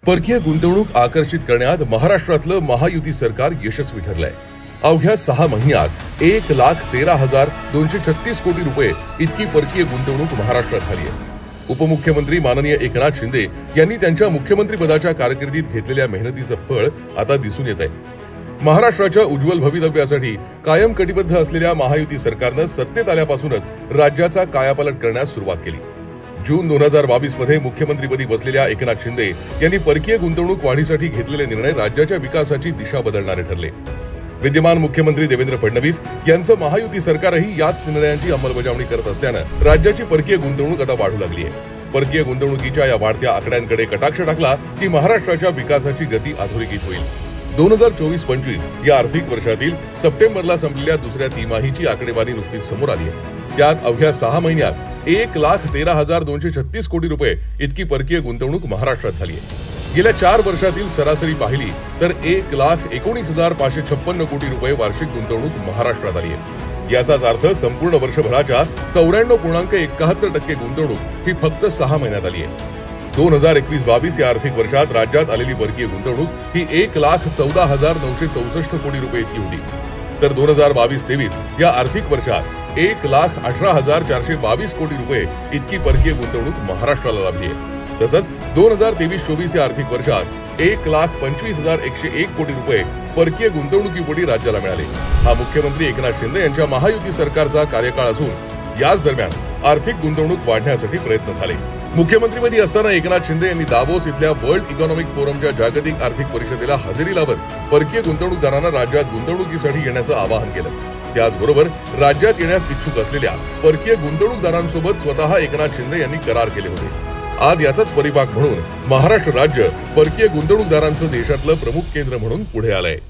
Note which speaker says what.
Speaker 1: परकीय गुंतवणूक आकर्षित करण्यात महाराष्ट्रातलं महायुती सरकार यशस्वी ठरलंय। अवघ्या 6 महिन्यात 1,13,236 कोटी रुपये इतकी परकीय गुंतवणूक महाराष्ट्रात झाली आहे। उपमुख्यमंत्री माननीय एकनाथ शिंदे यांनी त्यांच्या मुख्यमंत्रीपदाच्या कारकिर्दीत घेतलेल्या मेहनतीचं फळ आता दिसून येत आहे। महाराष्ट्राच्या उज्ज्वल भवितव्यासाठी कायम कटिबद्ध असलेल्या महायुती सरकारनं सत्तेत आल्यापासूनच राज्याचा कायापालट करण्यास सुरुवात केली। जून 2022 मध्ये मुख्यमंत्रीपदी बसलेल्या एकनाथ शिंदे यांनी परकीय गुंतवणूक वाढीसाठी घेतलेले निर्णय राज्याच्या विकासाची दिशा बदलणारे ठरले। विद्यमान मुख्यमंत्री देवेंद्र फडणवीस यांचं महायुती सरकारही याच निर्णयांची अंमलबजावणी करत असल्यानं राज्याची परकीय गुंतवणूक आता वाढू लागली आहे। परकीय गुंतवणुकीच्या या वाढत्या आकड्यांकडे कटाक्ष टाकला की महाराष्ट्राच्या विकासाची गती अधोरेखित होईल। 2024-25 या आर्थिक वर्षातील सप्टेंबरला संपलेल्या दुसऱ्या तिमाहीची आकडेवारी नुकतीच समोर आली आहे। त्यात अवघ्या 6 महिन्यात 1,13,236 कोटी रुपये इतकी परकीय गुंतवणूक महाराष्ट्रात झाली आहे। गेल्या 4 वर्षातील सरासरी पाहिली तर 1,19,556 कोटी रुपये वार्षिक गुंतवणूक महाराष्ट्रात आली आहे। याचाच अर्थ संपूर्ण वर्षभराच्या 94.71% गुंतवणूक ही फक्त 6 महिन्यात आली आहे। 2021-22 या आर्थिक वर्षात राज्यात आलेली परकीय गुंतवणूक ही 1,14,964 कोटी रुपये इतकी होती। तर 2022-23 या आर्थिक वर्षात 1,18,422 कोटी रुपये इतकी परकीय गुंतवणूक महाराष्ट्राला लाभली आहे। तसंच 2023-24 या आर्थिक वर्षात 1,25,101 कोटी रुपये परकीय गुंतवणुकीपोटी राज्याला मिळाले। हा मुख्यमंत्री एकनाथ शिंदे यांच्या महायुती सरकारचा कार्यकाळ असून याच दरम्यान आर्थिक गुंतवणूक वाढण्यासाठी प्रयत्न झाले। मुख्यमंत्रीपदी असताना एकनाथ शिंदे यांनी दावोस इथल्या वर्ल्ड इकॉनॉमिक फोरमच्या जागतिक आर्थिक परिषदेला हजेरी लावत परकीय गुंतवणूकदारांना राज्यात गुंतवणुकीसाठी येण्याचं आवाहन केलं। त्याचबरोबर राज्यात येण्यास इच्छुक असलेल्या परकीय गुंतवणूकदारांसोबत स्वतः एकनाथ शिंदे यांनी करार केले होते। आज याचाच परिपाक म्हणून महाराष्ट्र राज्य परकीय गुंतवणूकदारांचं देशातलं प्रमुख केंद्र म्हणून पुढे आलंय।